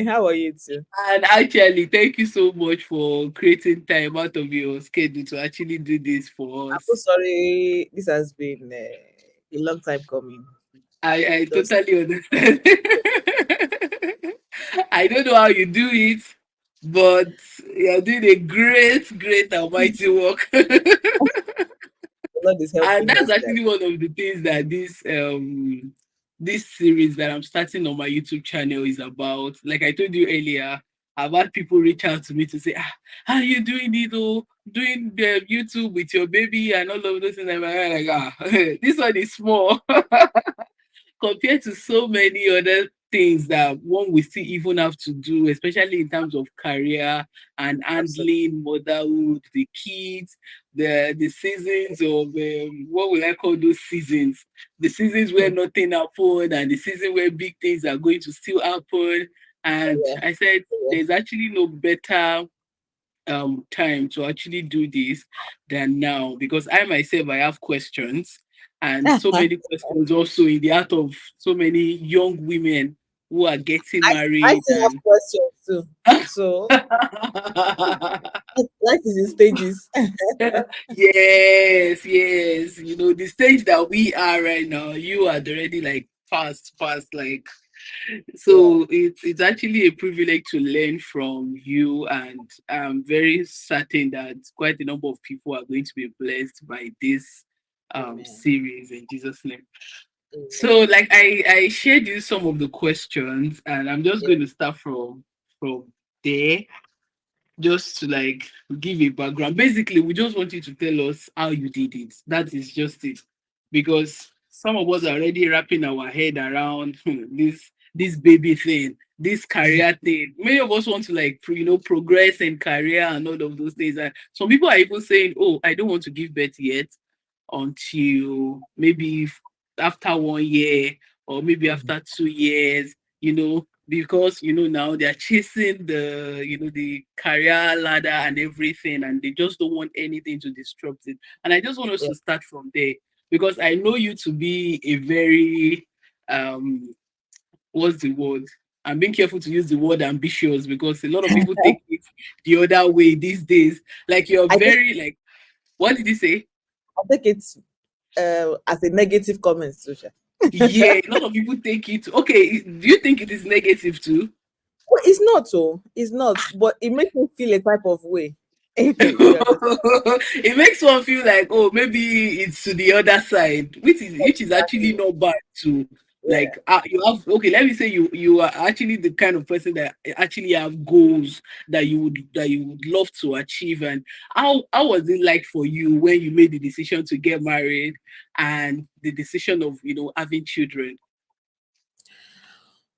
How are you too? And actually, thank you so much for creating time out of your schedule to actually do this for I'm so us. sorry. This has been a long time coming. I Just totally understand. I don't know how you do it, but you're doing a great and mighty work. the Lord is And helping that's us, guys. actually one of the things that this series that I'm starting on my YouTube channel is about. Like I told you earlier, I've had people reach out to me to say, how are you doing it? Oh, doing the YouTube with your baby and all of those things. I'm like, this one is small compared to so many other things that one will still even have to do, especially in terms of career and Absolutely. handling motherhood, the kids, the seasons of what will I call those seasons? The seasons where Hmm. nothing happened and the season where big things are going to still happen. Oh, And yeah. I said Oh, there's actually no better time to actually do this than now because I myself I have questions and yeah. so many questions also in the heart of so many young women who are getting I married still have and questions too. So life is in stages. yes, you know the stage that we are right now you are already like fast like Yeah. so it's actually a privilege to learn from you, and I'm very certain that quite a number of people are going to be blessed by this Amen. series in Jesus' name. So, Amen. like I shared you some of the questions, and I'm just Yeah. going to start from there just to like give a background. Basically, we just want you to tell us how you did it. That is just it. Because some of us are already wrapping our head around this baby thing, this career thing. Many of us want to like progress in career and all of those things. And some people are even saying, "Oh, I don't want to give birth yet until maybe after 1 year or maybe Mhm. after 2 years." Because now they're chasing the career ladder and everything, and they just don't want anything to disrupt it. And I just want us Yeah. to start from there because I know you to be a very um what's the word? I'm being careful to use the word ambitious because a lot of people take it the other way these days. Like you're I think very like, what did you say? I think it's as a negative comment, Susha. Yeah, a lot of people take it. Okay, do you think it is negative too? Well, it's not so. It's not, but it makes me feel a type of way. You understand? It makes one feel like, oh, maybe it's to the other side, which is actually Exactly. not bad to like. Yeah. You have, okay. Let me say you are actually the kind of person that actually have goals that you would love to achieve. And how was it like for you when you made the decision to get married and the decision of having children?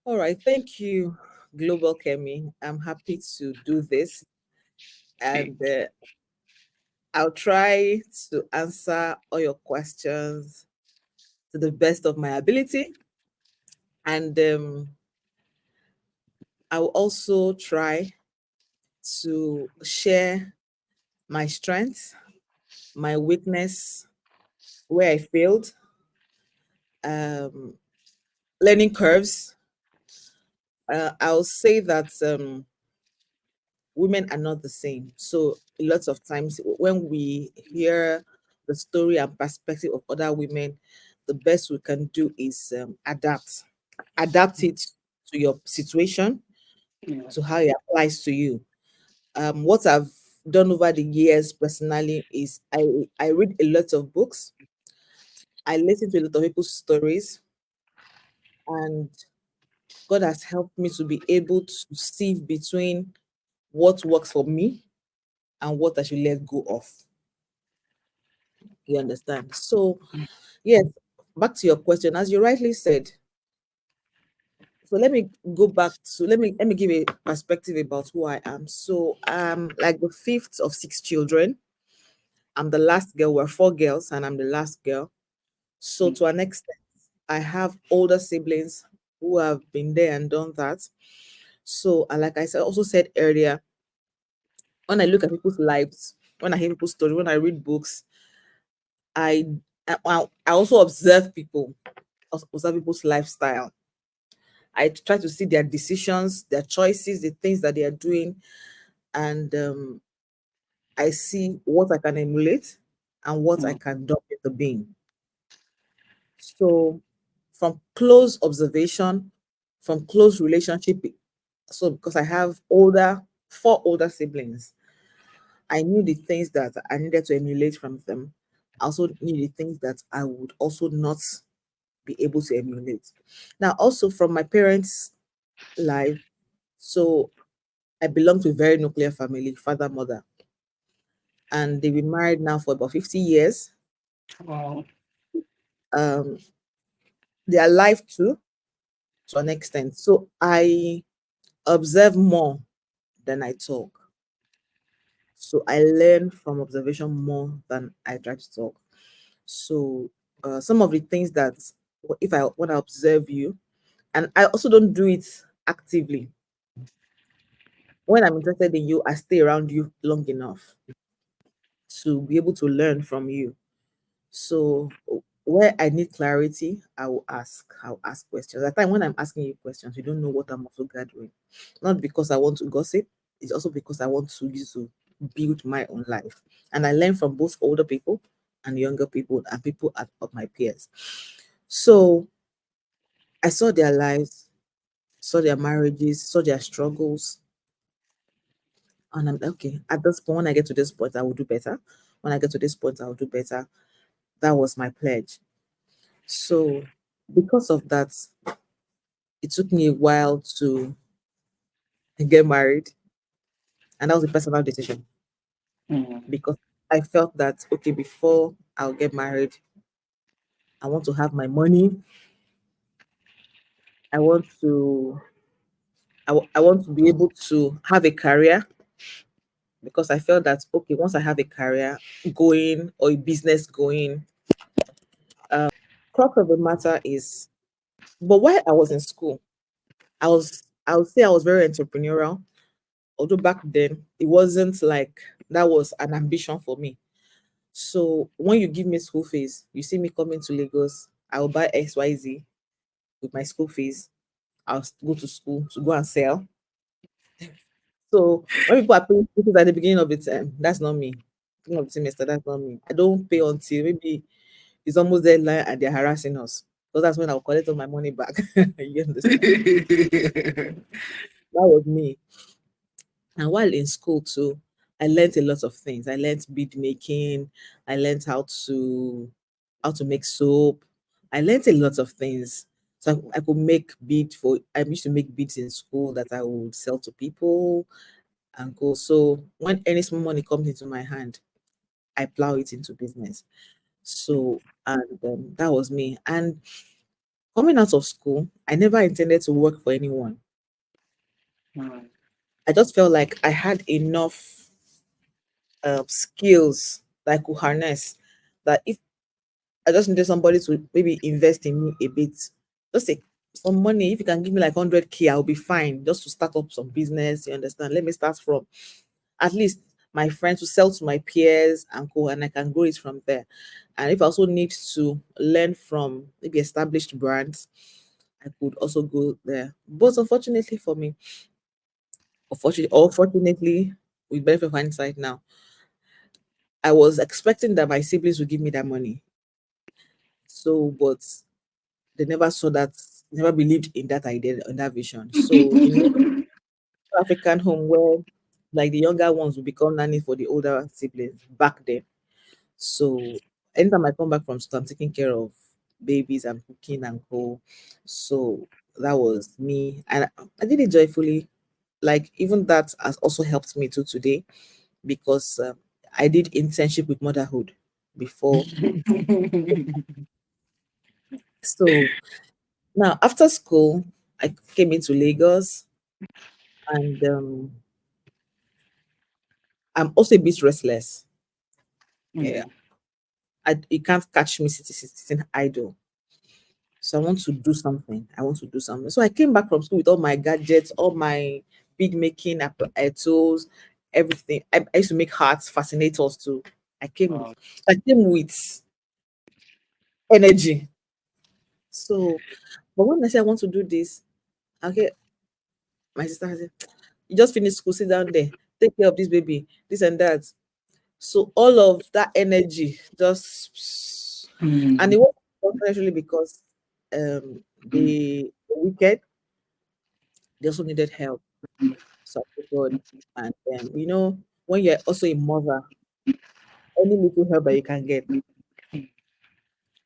All right. Thank you, Global Kemi. I'm happy to do this, and I'll try to answer all your questions to the best of my ability. And I will also try to share my strengths, my weakness, where I failed, um, learning curves. I'll say that women are not the same. So, lots of times when we hear the story and perspective of other women, the best we can do is adapt it to your situation, Yeah. to how it applies to you. What I've done over the years personally is I read a lot of books. I listen to a lot of people's stories, and God has helped me to be able to sieve between what works for me and what I should let go of. You understand? So, yes, back to your question, as you rightly said. So let me go back to let me give a perspective about who I am. So I'm like the fifth of six children. I'm the last girl. We're four girls, and I'm the last girl. So to an extent, I have older siblings who have been there and done that. So, and like I said, also said earlier, when I look at people's lives, when I hear people's stories, when I read books, I also observe people, observe people's lifestyle, I try to see their decisions, their choices, the things that they are doing, and I see what I can emulate and what I Mm. can dump into being. So, from close observation, from close relationship, so because I have four older siblings, I knew the things that I needed to emulate from them. I also knew the things that I would also not be able to emulate. Now, also from my parents' life, so I belong to a very nuclear family, father, mother, and they've been married now for about 50 years. Wow. Um, they are alive too, to an extent. So I observe more than I talk. So I learn from observation more than I try to talk. So some of the things that if I want to observe you, and I also don't do it actively. When I'm interested in you, I stay around you long enough to be able to learn from you. So where I need clarity, I will ask. I'll ask questions. At the time when I'm asking you questions, you don't know what I'm also gathering. Not because I want to gossip, it's also because I want to use to build my own life. And I learn from both older people and younger people and people of my peers. So I saw their lives, saw their marriages, saw their struggles. And I'm like, okay, at this point, when I get to this point, I will do better. When I get to this point, I will do better. That was my pledge. So because of that, it took me a while to get married. And that was a personal decision Mm. because I felt that, okay, before I'll get married, I want to have my money. I want to, I want to be able to have a career because I felt that, okay, once I have a career going or a business going, crux of the matter is, but while I was in school, I would say I was very entrepreneurial. Although back then it wasn't like that was an ambition for me. So when you give me school fees, you see me coming to Lagos, I will buy XYZ with my school fees. Go to school to go and sell. So when people are paying school fees at the beginning of the term, that's not me. Beginning of the semester, that's not me. I don't pay until maybe it's almost deadline and they're harassing us. Because that's when I'll collect all my money back. You understand? That was me. And while in school too, I learned a lot of things. I learned bead making. I learned how to make soap. I learned a lot of things. So I could make bead for. I used to make beads in school that I would sell to people and go. So when any small money comes into my hand, I plow it into business. So and that was me. And coming out of school, I never intended to work for anyone. Mm. I just felt like I had enough skills that I could harness. That if I just needed somebody to maybe invest in me a bit, just say some money. If you can give me like 100K, I'll be fine. Just to start up some business. You understand? Let me start from at least my friends to sell to my peers and go, and I can grow it from there. And if I also need to learn from maybe established brands, I could also go there. But unfortunately for me, or fortunately, with benefit of hindsight now, I was expecting that my siblings would give me that money. So, but they never saw that, never believed in that idea, in that vision. So, African home where like the younger ones will become nanny for the older siblings back then. So, anytime I come back from school, I'm taking care of babies and cooking and co. So, that was me. And I did it joyfully. Like, even that has also helped me to today because I did internship with motherhood before. So, now, after school, I came into Lagos and I'm also a bit restless. Yeah, Mm. you can't catch me sitting idle. So I want to do something. I want to do something. So I came back from school with all my gadgets, all my bead making tools, everything. I used to make hearts, fascinators too. Wow. I came with energy. So, but when I say I want to do this, Okay, my sister said, you just finished school, sit down there, take care of this baby, this and that. So all of that energy just, and Mm. it wasn't necessarily because the wicked, they also needed help. So I thank God. And when you're also a mother, any little help that you can get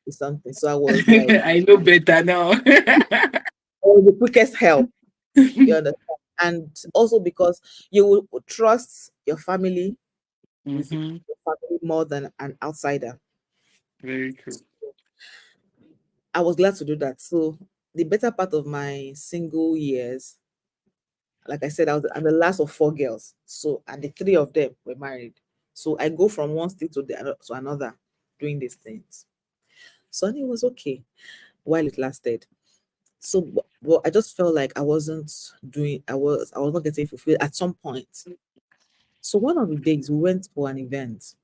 is something. So I was like, I know better now. oh, the quickest help, you understand? And also because you will trust your family with Mm-hmm. your family more than an outsider. Very true. I was glad to do that. So the better part of my single years, like I said, I'm the last of four girls. So and the three of them were married. So I go from one state to another doing these things. So and it was okay while it lasted. So but I just felt like I was not getting fulfilled at some point. So one of the days we went for an event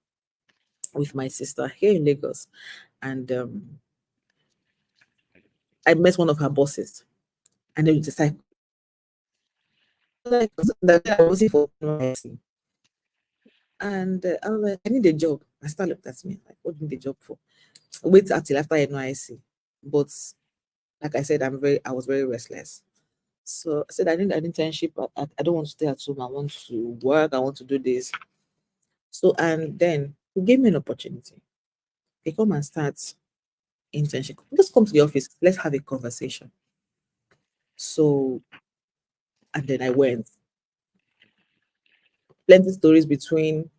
with my sister here in Lagos, and I met one of her bosses, and then we decided like that I was for NYSC. And I was like, I need a job. My sister looked at me like, what do you need a job for? Wait until after NYSC. But like I said, I was very restless. So I said, I need an internship. I don't want to stay at home. I want to work. I want to do this. So, and then he gave me an opportunity. They come and start internship. Just come to the office. Let's have a conversation. So, and then I went. Plenty stories between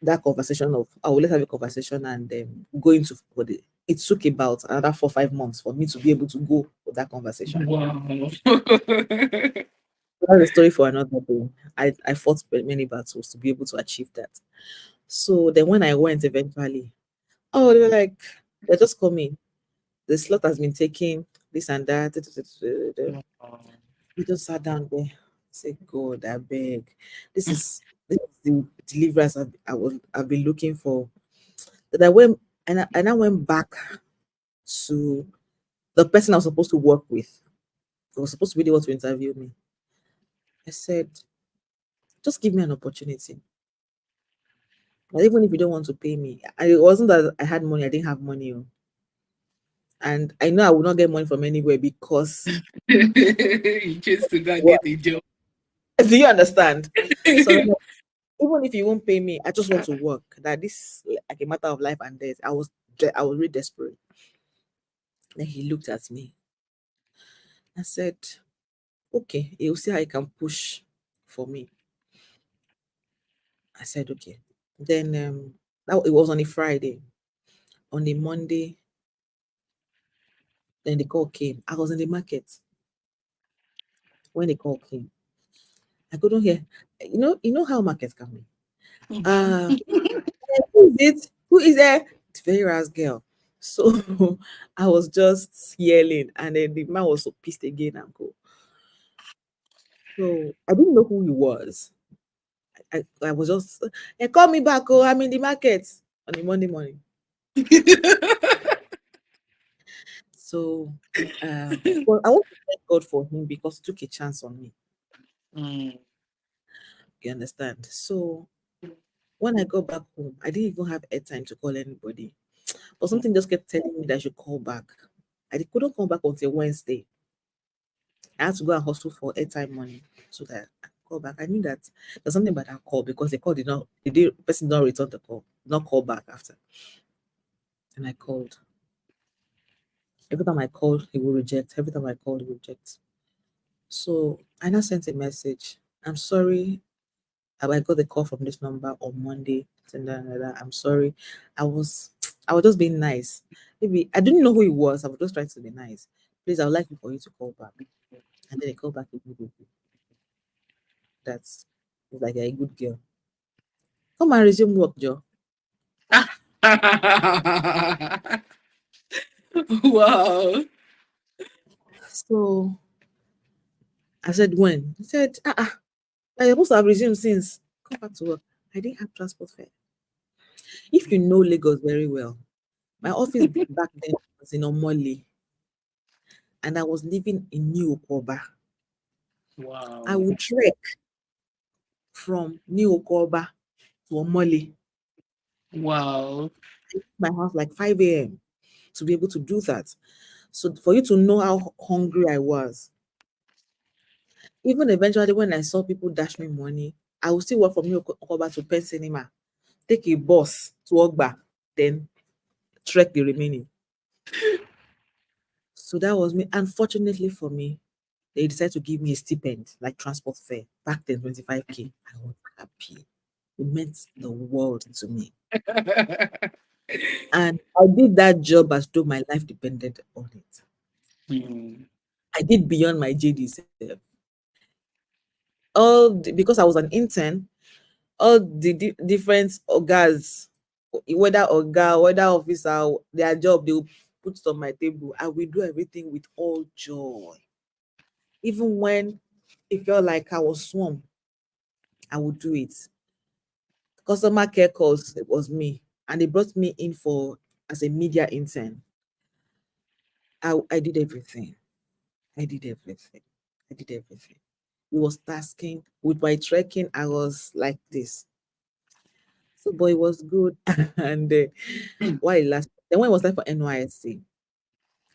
that conversation of, oh, let's have a conversation and going to for the. It took about another 4 5 months for me to be able to go for that conversation. Wow. That's a story for another day. I fought many battles to be able to achieve that. So then when I went eventually, oh, they were like, they're just coming. The slot has been taken, this and that. We just sat down there. Say, God, I beg. This is the deliverance I've been looking for. That I went and I went back to the person I was supposed to work with. Who was supposed to be the one to interview me. I said, just give me an opportunity. But even if you don't want to pay me, it wasn't that I had money, I didn't have money. Oh. And I know I will not get money from anywhere because You chose to go and what get a job. do you understand? So even if you won't pay me, I just want to work. That this like a matter of life and death. I was really desperate. Then he looked at me and said, okay, you'll see how you can push for me. I said, okay. Then it was on a Friday. On a Monday, then the call came. I was in the market when the call came. I couldn't hear. You know how markets can be. Uh who is it? Who is there? It's very Veras girl. So I was just yelling, and then the man was so pissed again and go. So I didn't know who he was. I was just, call me back. Oh, I'm in the market on a Monday morning. So, well, I want to thank God for him because he took a chance on me. Mm. You understand? So when I got back home, I didn't even have airtime to call anybody. But something just kept telling me that I should call back. Couldn't come back until Wednesday. I had to go and hustle for airtime money so that I could call back. I knew that there's something about that call because the call did not, the person did not return the call, not call back after. And I called. Every time I called, he will reject. Every time I called, he will reject. So I now sent a message. I'm sorry. I got the call from this number on Monday. I'm sorry. I was I was just being nice. Maybe I didn't know who he was. I was just trying to be nice. Please, I would like for you to call back. And then he called back immediately. That's it's like a good girl. Come and resume work, Joe. Wow. So I said, when? He said, I supposed to have resumed since. Come back to work. I didn't have transport fare. If you know Lagos very well, my office back then was in Omole, and I was living in New Okoba. I Wow. would trek from New Okoba to Omole, Wow. my house like 5 a.m. to be able to do that. So for you to know how hungry I was, even eventually when I saw people dash me money, I would still walk from New Okoba to Penn Cinema, take a bus to Ogba, then trek the remaining. So that was me. Unfortunately for me, they decided to give me a stipend, like transport fare. Back then, 25K. I was happy. It meant the world to me. And I did that job as though my life depended on it. Hmm. I did beyond my JD self. Because I was an intern, all the different orgas, whether orga, whether officer, their job, they will put it on my table. I will do everything with all joy. Even when it felt like I was swarmed, I would do it. Customer care calls, it was me. And they brought me in for as a media intern. I did everything. I did everything. I did everything. It was tasking. With my trekking, I was like this. So, boy, it was good. And while it lasted, then when it was time for NYSC,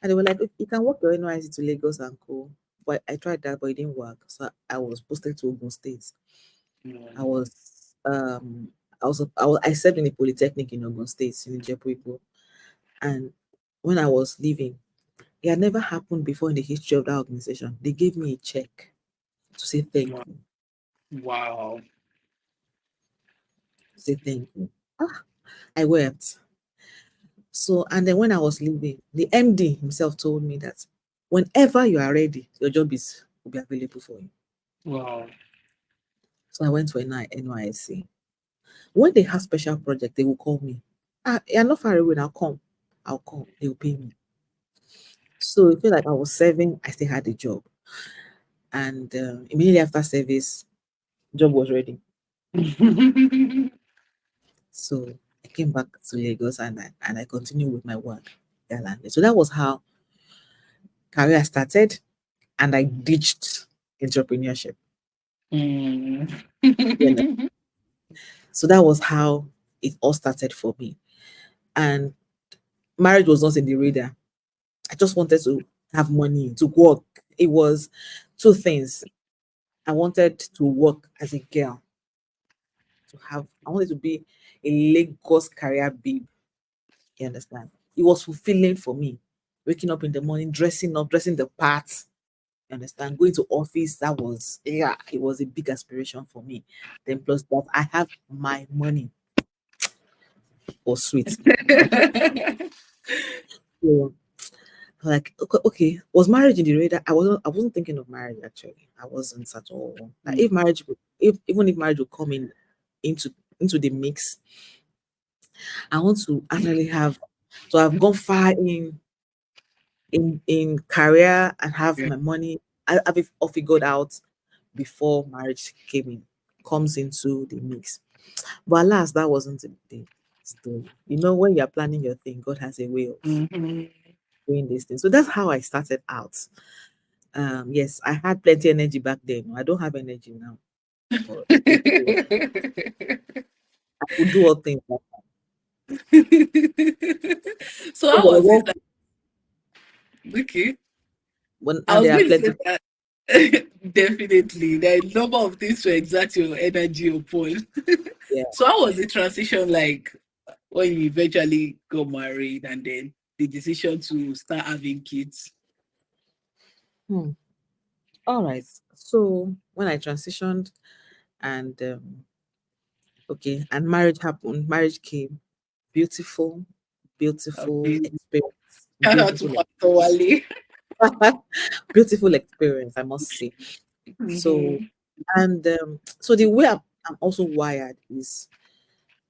and they were like, "Okay, you can work your NYSC to Lagos and co." But I tried that, but it didn't work. So I was posted to Ogun State. I was I served in a polytechnic in Ogun State in Ijebu. And when I was leaving, it had never happened before in the history of that organization. They gave me a check to say thank you. Wow. To say thank you. Ah, I wept. So, and then when I was leaving, the MD himself told me that whenever you are ready, your job is will be available for you. Wow. So I went to NYSC. When they have special project, they will call me. Ah, you're not far away. I'll come. I'll come. They will pay me. So it felt like I was serving. I still had a job, and immediately after service, job was ready. So I came back to Lagos and I continued with my work. So that was how career started, and I ditched entrepreneurship. Hmm. You know. So that was how it all started for me. And marriage was not in the radar. I just wanted to have money to work. It was two things. I wanted to work as a girl, I wanted to be a Lagos career babe. You understand? It was fulfilling for me. Waking up in the morning, dressing up, dressing the part. You understand? Going to office, that was, yeah, it was a big aspiration for me. Then plus that I have my money or sweet. So, like, okay, was marriage in the radar? I wasn't thinking of marriage actually. I wasn't at all. Like if marriage if even if marriage would come into into the mix, I want to actually have so I've gone far in career and have Yeah. my money. I have it all figured out before marriage comes into the mix. But alas, that wasn't the story. You know, when you're planning your thing, God has a way of Mhm. doing this thing. So that's how I started out. Yes, I had plenty energy back then. I don't have energy now, but I could do all things. So how was it? Like, okay. I And was there are going to plenty. say that definitely there are a number of things to exert your energy upon. Yeah. So how was the transition like when you eventually got married and then the decision to start having kids? Hmm. All right. So when I transitioned and okay, and marriage happened, marriage came. Beautiful, beautiful Amazing. experience. Shout out to Beautiful, Pastor Wale. beautiful experience, I must say. So, Mhm. and so the way I'm also wired is,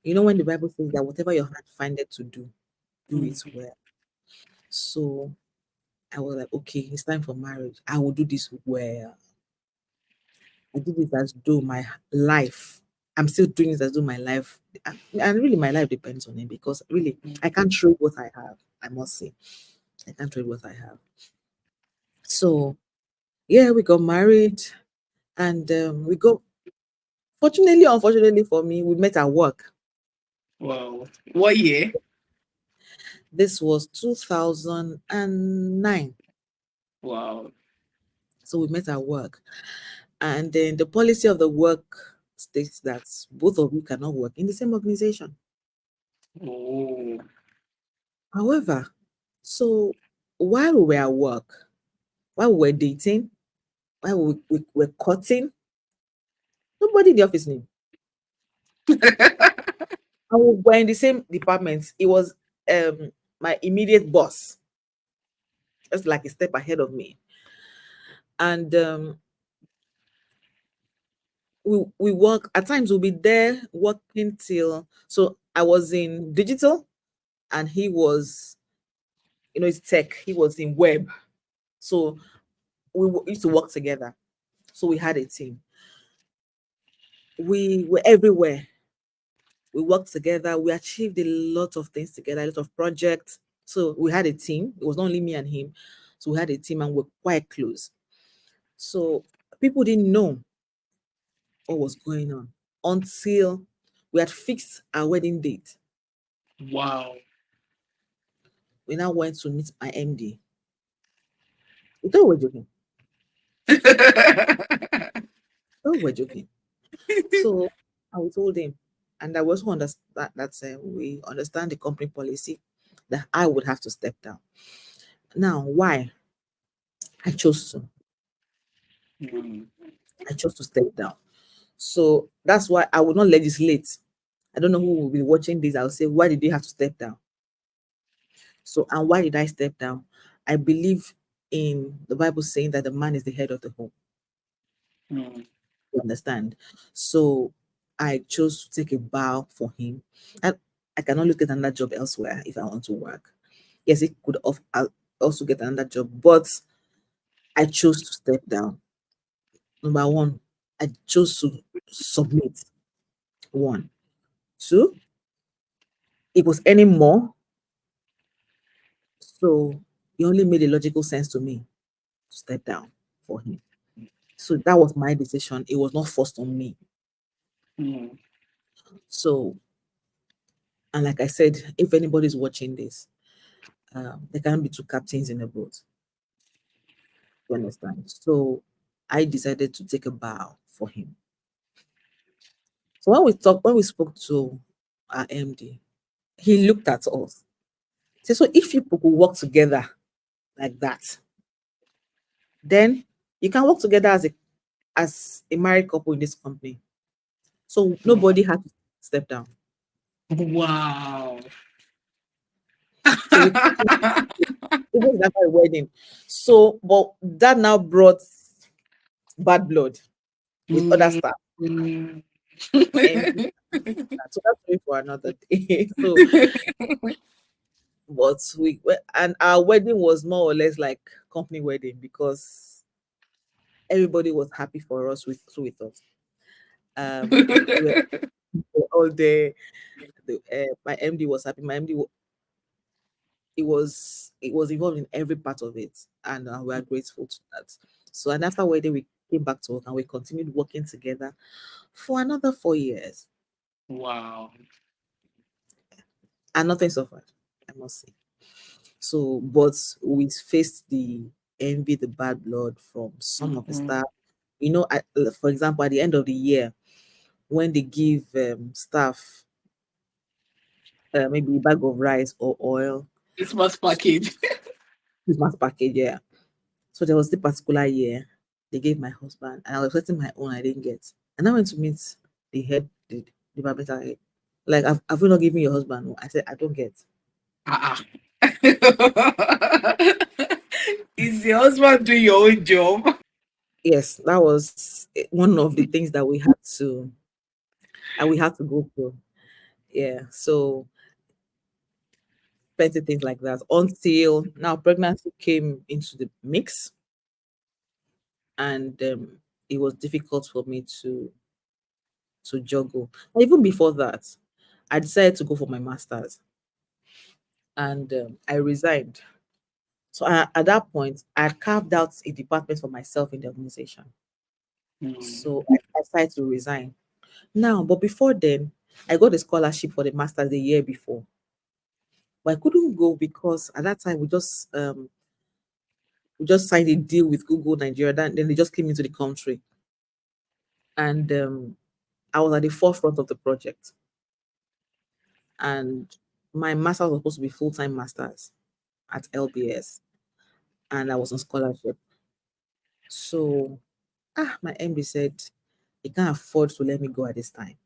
when the Bible says that whatever your hand findeth to do, do it Mhm. well. So I was like, okay, it's time for marriage. I will do this well. I did it as though my life, I'm still doing it as though my life, and really my life depends on it because really I can't trade what I have. I must say, I can't trade what I have. So yeah, we got married, and we got, fortunately, unfortunately for me, we met at work. Wow. What year? This was 2009. Wow. So we met at work. And then the policy of the work states that both of you cannot work in the same organization. Oh. However, so while we were at work, while we were dating, while we were cutting, nobody in the office knew. And we were in the same department. It was my immediate boss, just like a step ahead of me. And we work at times, we'll be there working till, so I was in digital and he was, it's tech, he was in web. So used to work together. So we had a team. We were everywhere. We worked together. We achieved a lot of things together, a lot of projects. So we had a team. It was not only me and him. So we had a team and we're quite close. So people didn't know what was going on until we had fixed our wedding date. Wow. We now went to meet my MD. We thought we were joking. Oh, we're joking. So I told him, and I also understand that we understand the company policy that I would have to step down. Now, why? I chose to. Mm. I chose to step down. So that's why I will not legislate. I don't know who will be watching this. I'll say, why did you have to step down? So, and why did I step down? I believe in the Bible saying that the man is the head of the home. Mm. You understand? So I chose to take a bow for him. I cannot look at another job elsewhere if I want to work. Yes, it could also get another job, but I chose to step down. Number one, I chose to submit. One, two, it was any more, so it only made a logical sense to me to step down for him. So that was my decision. It was not forced on me. Mm. So, and like I said, if anybody's watching this, there can't be two captains in a boat. You understand? So I decided to take a bow for him. So when we spoke to our MD, he looked at us. He said, so if you people could work together like that, then you can work together as a married couple in this company. So nobody had to step down. Wow. So we it was like a wedding. So, but that now brought bad blood with other Mm. staff. Mm. And so that's story for another day. So, but and our wedding was more or less like company wedding because everybody was happy for us with us. We were all there. My MD was happy. My MD it was involved in every part of it, and we are grateful to that. So, and after wedding, we came back to work and we continued working together for another 4 years, Wow. and nothing suffered, I must say. So, but we faced the envy, the bad blood from some of the Mhm. staff. For example, at the end of the year, when they give staff maybe a bag of rice or oil, Christmas package. Christmas package, yeah. So there was the particular year they gave my husband, and I was getting my own, I didn't get. And I went to meet the head, the departmental head. Like, have you not given your husband? No. I said, I don't get. Ah. Is your husband doing your own job? Yes, that was one of the things that we had to go through. Yeah. So plenty things like that until now pregnancy came into the mix, and it was difficult for me to juggle. And even before that, I decided to go for my master's, and I resigned So at that point, I had carved out a department for myself in the organization. So I decided to resign. Now, but before then, I got a scholarship for the master's the year before. But I couldn't go because at that time we just signed a deal with Google Nigeria. Then they just came into the country, and I was at the forefront of the project. And my master was supposed to be full-time masters at LBS, and I was on scholarship. So my MD said he can't afford to let me go at this time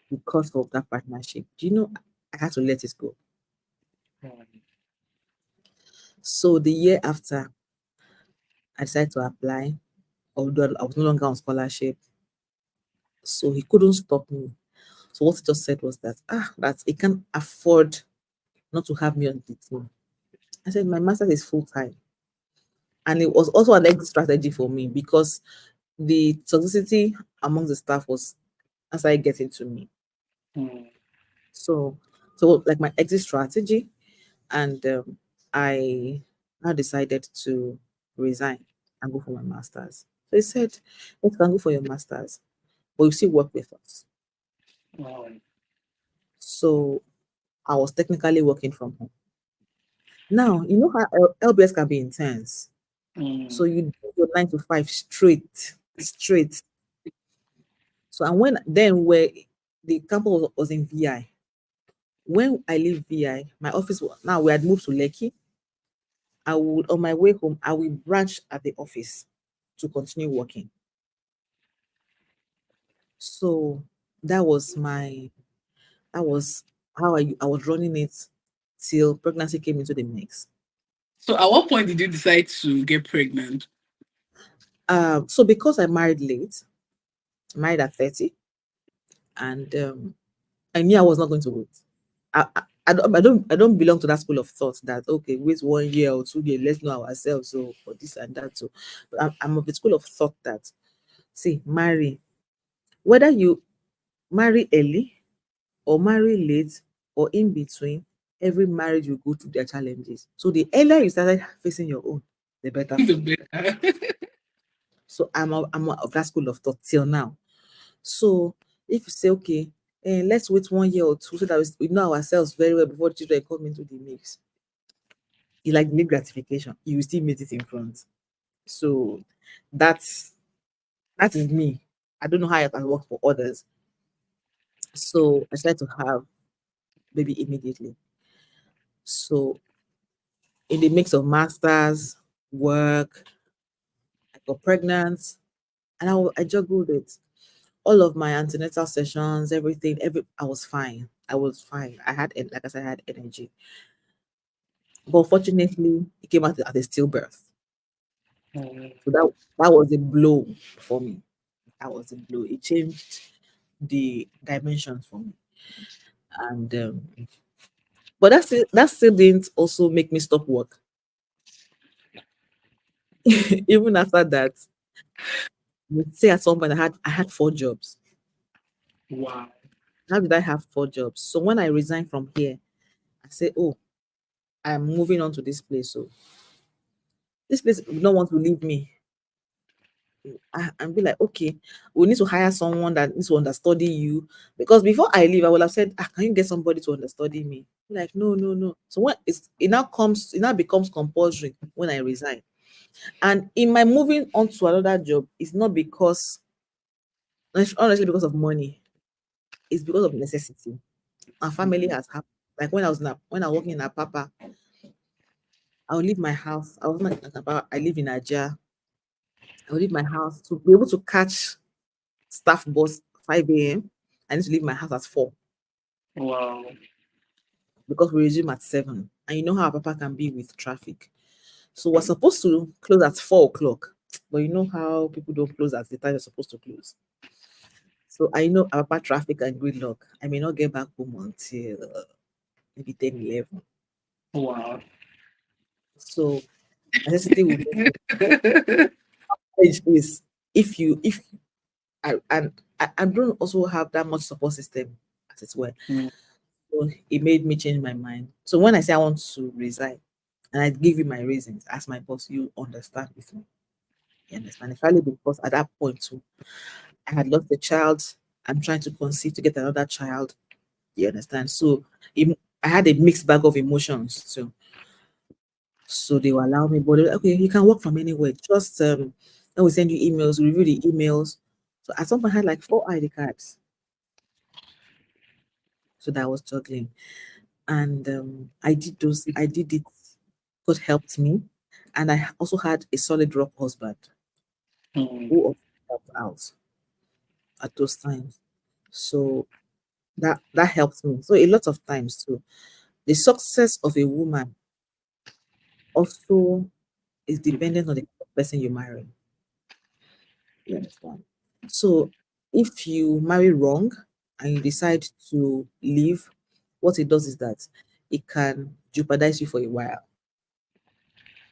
because of that partnership. Do you know I had to let it go? So the year after, I decided to apply, although I was no longer on scholarship. So he couldn't stop me. So what he just said was that he can't afford not to have me on the team. I said my master's is full time. And it was also an exit strategy for me because the toxicity among the staff was as I get into me. So like my exit strategy, and I now decided to resign and go for my master's. So he said, "You can go for your master's, but you still work with us." So I was technically working from home. Now you know how LBS can be intense. So you do your 9 to 5 straight. So and when then where the campus was in VI. When I leave VI, my office now we had moved to Lekki. I would on my way home, I will branch at the office to continue working. So that was my that was how I was running it till pregnancy came into the mix. So at what point did you decide to get pregnant? So because I married late, married at 30, and I knew I was not going to wait. I don't belong to that school of thought that okay, wait 1 year or 2 years, let's know ourselves. So for this and that. So but I'm of the school of thought that see, marry, whether you marry early or marry late or in between, every marriage will go through their challenges. So the earlier you started facing your own, the better for The you. better. So I'm of that school of thought till now. So if you say, okay, let's wait 1 year or two so that we know ourselves very well before children come into the mix, you like delayed gratification, you will still meet it in front. So that's that is me. I don't know how it can work for others. So I decided to have baby immediately. So in the mix of masters, work, I got pregnant, and I juggled it. All of my antenatal sessions, everything, I was fine. I was fine. Like I said, I had energy. But fortunately, it came out as a stillbirth. So that was a blow for me. That was a blow. It changed the dimensions for me. And but that still didn't also make me stop work. Even after that, let's say at some point I had 4 jobs. Wow. How did I have 4 jobs? So when I resigned from here, I said, "Oh, I'm moving on to this place. So this place don't want to leave me." And be like, okay, we need to hire someone that needs to understudy you. Because before I leave, I would have said, can you get somebody to understudy me? Like, no, no, no. So when it now becomes compulsory when I resign. And in my moving on to another job, it's not because honestly because of money, it's because of necessity. My family has happened. Like when I was working in a papa, I would leave my house. I was not about I live in Aja. I would leave my house to be able to catch staff bus 5 a.m. I need to leave my house at 4 Wow. because we resume at 7. And you know how Papa can be with traffic. So we're supposed to close at 4 o'clock. But you know how people don't close at the time they're supposed to close. So I know Papa traffic and gridlock. I may not get back home until maybe 10, 11. Wow. So necessity will make is if I don't also have that much support system as it were. Mm. So it made me change my mind. So when I say I want to resign, And I give you my reasons as my boss. You understand with me. You understand? Especially because at that point too, I had lost a child. I'm trying to conceive to get another child. You understand? So I had a mixed bag of emotions too. So they will allow me, but okay, you can work from anywhere. Just then we send you emails, we review the emails. So at some point I had like 4 ID cards. So that I was juggling. And I did it. God helped me. And I also had a solid rock husband who Mm. also helped out at those times. So that helped me. So a lot of times too, the success of a woman also is dependent on the person you marry. You understand? So if you marry wrong and you decide to leave, what it does is that it can jeopardize you for a while.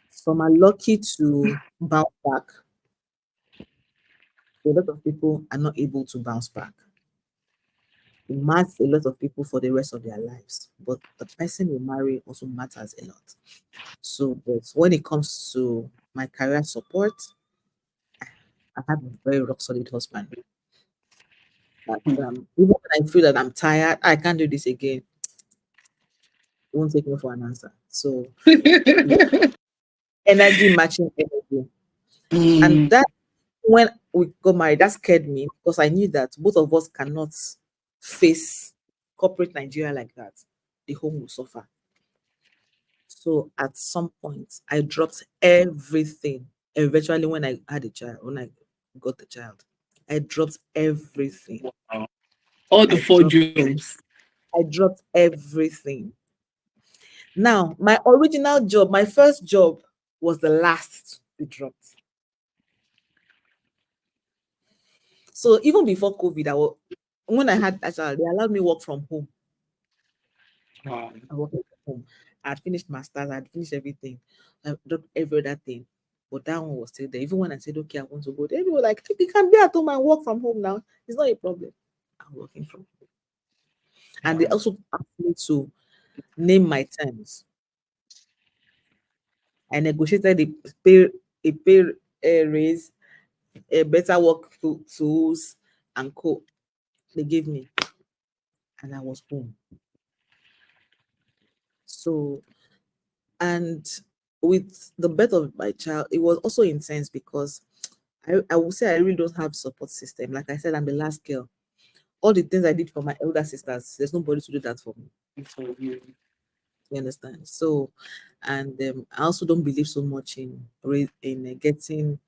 Some are lucky to bounce back. A lot of people are not able to bounce back. It matters a lot of people for the rest of their lives, but the person you marry also matters a lot. So, but when it comes to my career support, I have a very rock solid husband. That even when I feel that I'm tired, I can't do this again. He won't take me for an answer. So, yeah, energy matching energy, and Mm. that when we got married, that scared me because I knew that both of us cannot face corporate Nigeria like that. The home will suffer. So at some point, I dropped everything. Eventually, when I had a child, when I got the child, I dropped everything. Wow. All the I four dropped, jobs. I dropped everything. Now, my original job, my first job, was the last to be dropped. So even before COVID, when I had a child, they allowed me work from home. Wow. I worked from home. I had finished masters, I had finished everything. I dropped every other thing. But that one was still there. Even when I said, okay, I want to go there, they were like, you can be at home and work from home now. It's not a problem. I'm working from home. And they Wow. also asked me to name my terms. I negotiated a pay raise, a better work tools, and co. They gave me, and I was home. So, and with the birth of my child, it was also intense because I would say I really don't have support system. Like I said, I'm the last girl. All the things I did for my elder sisters, there's nobody to do that for me. For you. You understand? So, and I also don't believe so much in getting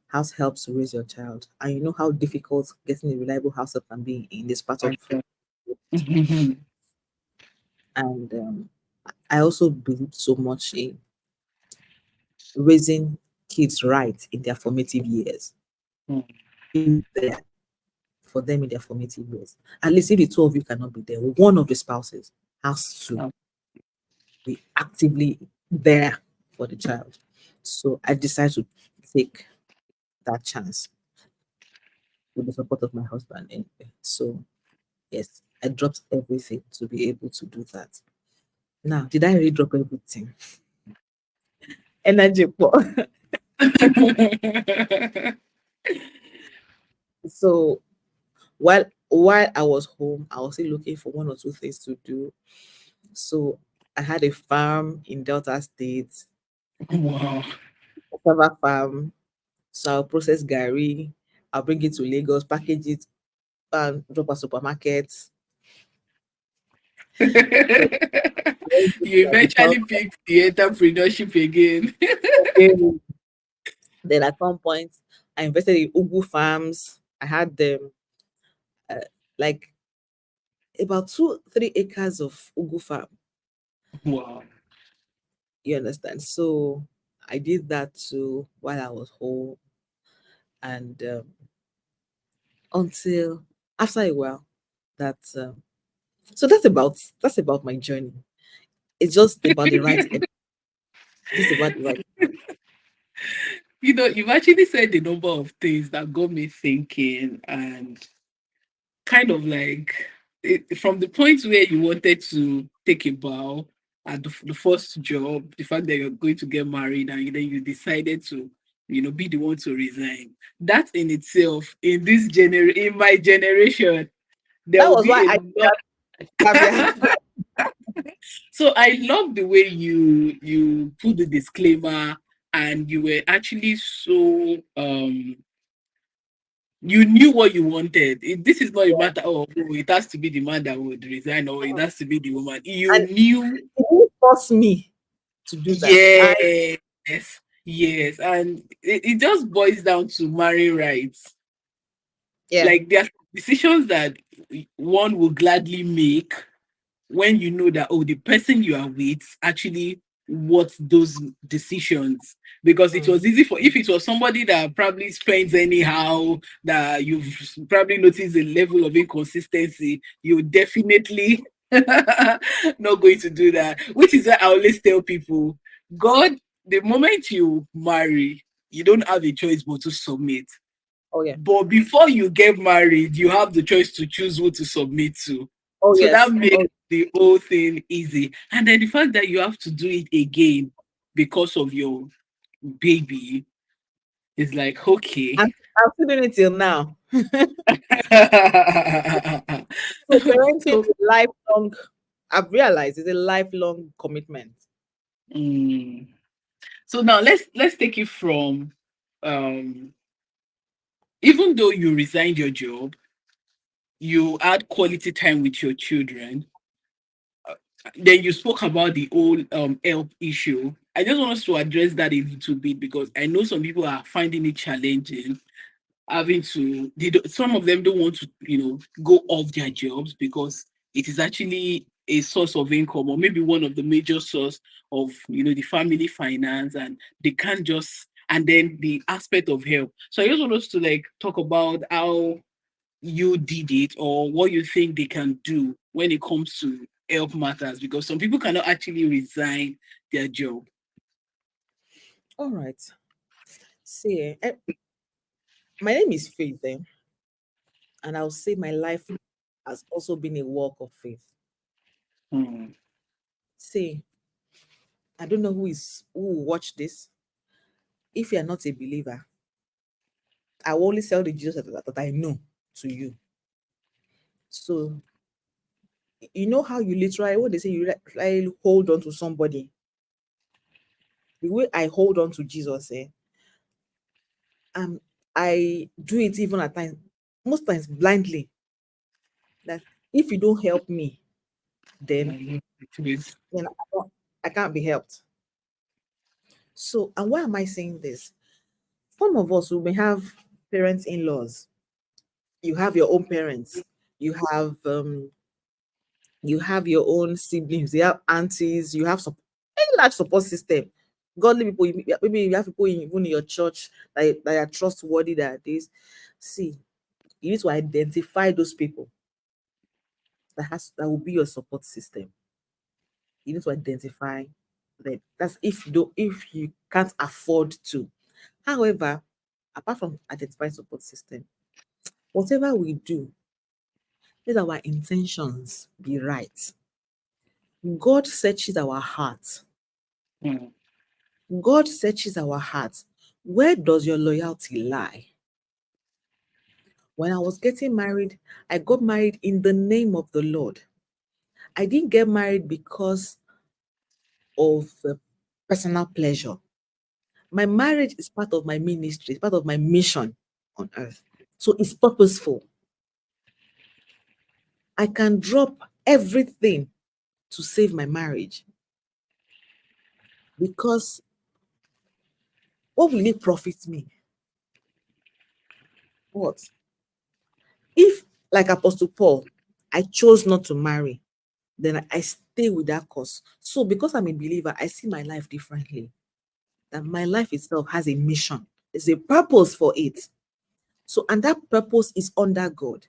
house helps to raise your child. And you know how difficult getting a reliable house help can be in this part of. Mhm. And I also believe so much in raising kids right in their formative years. Mm. Be there for them in their formative years. At least if the two of you cannot be there, one of the spouses has to Oh, be actively there for the child. So I decided to take that chance with the support of my husband anyway. So yes, I dropped everything to be able to do that. Now, did I really drop everything? Energy poor. So while I was home, I was still looking for one or two things to do. So I had a farm in Delta State, wow. cassava farm. So I'll process gari, I'll bring it to Lagos, package it, and drop at supermarkets. So I went to You agriculture. eventually picked the entrepreneurship again. Again. Then at some point, I invested in ugu farms. I had them uh, like about 2-3 acres of ugu farm. Wow. You understand? So I did that too while I was home, and until after a while, that so that's about my journey. It's just about the right. Just about the right. You've actually said a number of things that got me thinking and kind of like from the point where you wanted to take a bow at the first job, the fact that you're going to get married and then you decided to, be the one to resign. That in itself, in my generation, there That will was why be a I lot. caveat. So I love the way you put the disclaimer, and you were actually so you knew what you wanted. This is not a matter of, oh, it has to be the man that would resign, or it has to be the woman. You And knew. it didn't force me to do that. Yes, yes, and it just boils down to marrying rights. Yeah. Like, there are decisions that one will gladly make when you know that, oh, the person you are with actually what those decisions. Because it Mm. was easy for, if it was somebody that probably spends anyhow, that you've probably noticed a level of inconsistency, you definitely not going to do that. Which is why I always tell people, God, the moment you marry, you don't have a choice but to submit. Oh yeah. But before you get married, you have the choice to choose who to submit to. Oh So that yes. makes Oh, the whole thing easy. And then the fact that you have to do it again because of your baby is like, okay. I'm still doing it till now. So parenting So, is a lifelong. I've realized it's a lifelong commitment. mm, so now let's take it from, um even though you resigned your job, you had quality time with your children. Then you spoke about the whole help issue. I just want us to address that a little bit, because I know some people are finding it challenging, having to, some of them don't want to, go off their jobs because it is actually a source of income, or maybe one of the major source of, the family finance, and they can't just, and then the aspect of help. So I just want us to like talk about how you did it, or what you think they can do when it comes to help matters, because some people cannot actually resign their job. All right. See, my name is Faith, and I'll say my life has also been a walk of faith. Hmm. See, I don't know who will watch this. If you are not a believer, I will only sell the Jesus that I know to you. So you know how you literally, what they say, you literally hold on to somebody. The way I hold on to Jesus, um, I do it even at times, most times blindly. That if you don't help me, then Mhm. It is. I can't be helped. So, and why am I saying this? Some of us who may have parents in laws, you have your own parents, you have your own siblings, you have aunties, you have any large support system. Godly people, maybe you have people even in your church that are trustworthy, that this. See, you need to identify those people that will be your support system. You need to identify them. That's if you can't afford to. However, apart from identifying support system, whatever we do, let our intentions be right. God searches our hearts. Hmm. God searches our hearts. Where does your loyalty lie? When I was getting married, I got married in the name of the Lord. I didn't get married because of personal pleasure. My marriage is part of my ministry, it's part of my mission on earth. So it's purposeful. I can drop everything to save my marriage, because what will it profit me? What? If, like Apostle Paul, I chose not to marry, then I stay with that cause. So because I'm a believer, I see my life differently. That my life itself has a mission, there's a purpose for it. So, and that purpose is under God.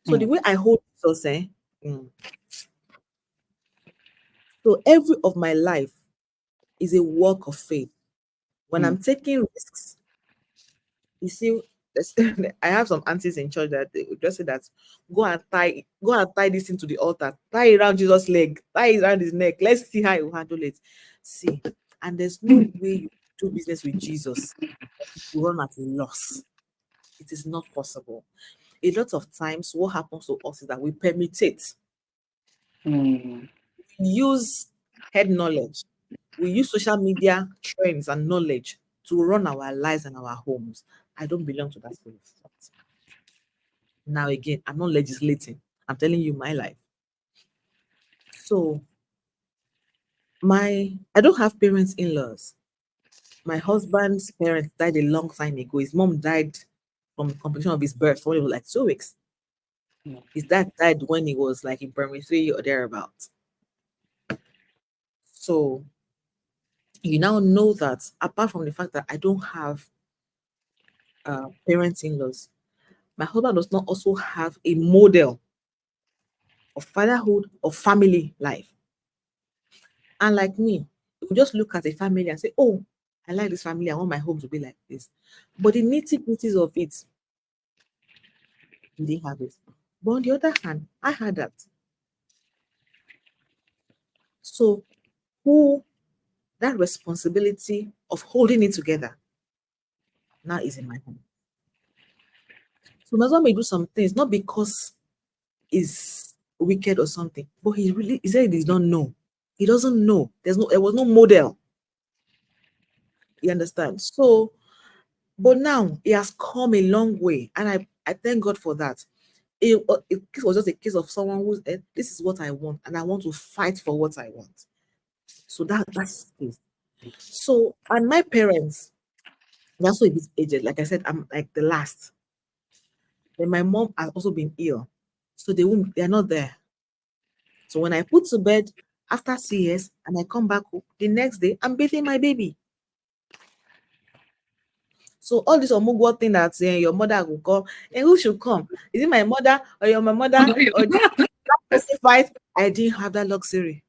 So the Hmm. way I hold Jesus, mm, so every of my life is a work of faith. When Hmm. I'm taking risks, you see, I have some aunties in church that they would just say that go and tie this into the altar, tie it around Jesus' leg, tie it around his neck. Let's see how he will handle it. See, and there's no way you do business with Jesus you run at a loss. It is not possible. A lot of times, what happens to us is that we permutate. Hmm. We use head knowledge. We use social media trends and knowledge to run our lives and our homes. I don't belong to that school of thought. Now, again, I'm not legislating. I'm telling you my life. So, I don't have parents in-laws. My husband's parents died a long time ago. His mom died from complication of his birth when he was like 2 weeks. Yeah. His dad died when he was like in primary 3 or thereabouts. So you now know that apart from the fact that I don't have parents in-laws, my husband does not also have a model of fatherhood or family life. And like me, we just look at a family and say, oh, I like this family. I want my home to be like this. But the nitty-gritties of it, we didn't have it. But on the other hand, I had that. So who that responsibility of holding it together now is in my home. So my husband may do some things, not because he's wicked or something, but he said he does not know. He doesn't know. There was no model. You understand? So, but now he has come a long way, and I thank God for that. It was just a case of someone who's this is what I want, and I want to fight for what I want. So that's it. So, and my parents, they're also a bit aged. Like I said, I'm like the last. Then my mom has also been ill, so they're not there. So when I put to bed after CS and I come back home, the next day I'm bathing my baby. So all this omugwo thing that your mother will come, and who should come? Is it my mother or my mother or the fight? I didn't have that luxury.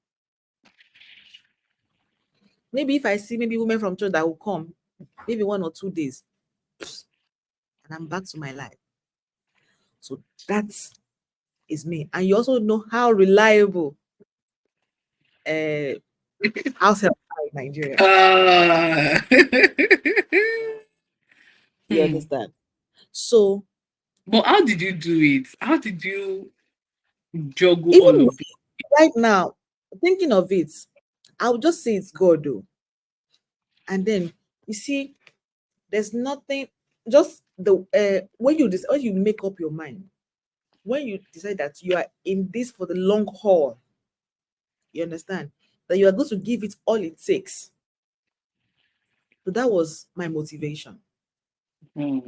Maybe if I see maybe women from church that will come, maybe 1 or 2 days, and I'm back to my life. So that is me. And you also know how reliable house help are in Nigeria. You understand? So But how did you do it? How did you juggle all even of it? right now, thinking of it, I would just say it's God, though. And then you see, there's nothing. Just when you make up your mind, when you decide that you are in this for the long haul, you understand that you are going to give it all it takes. So that was my motivation. Hmm.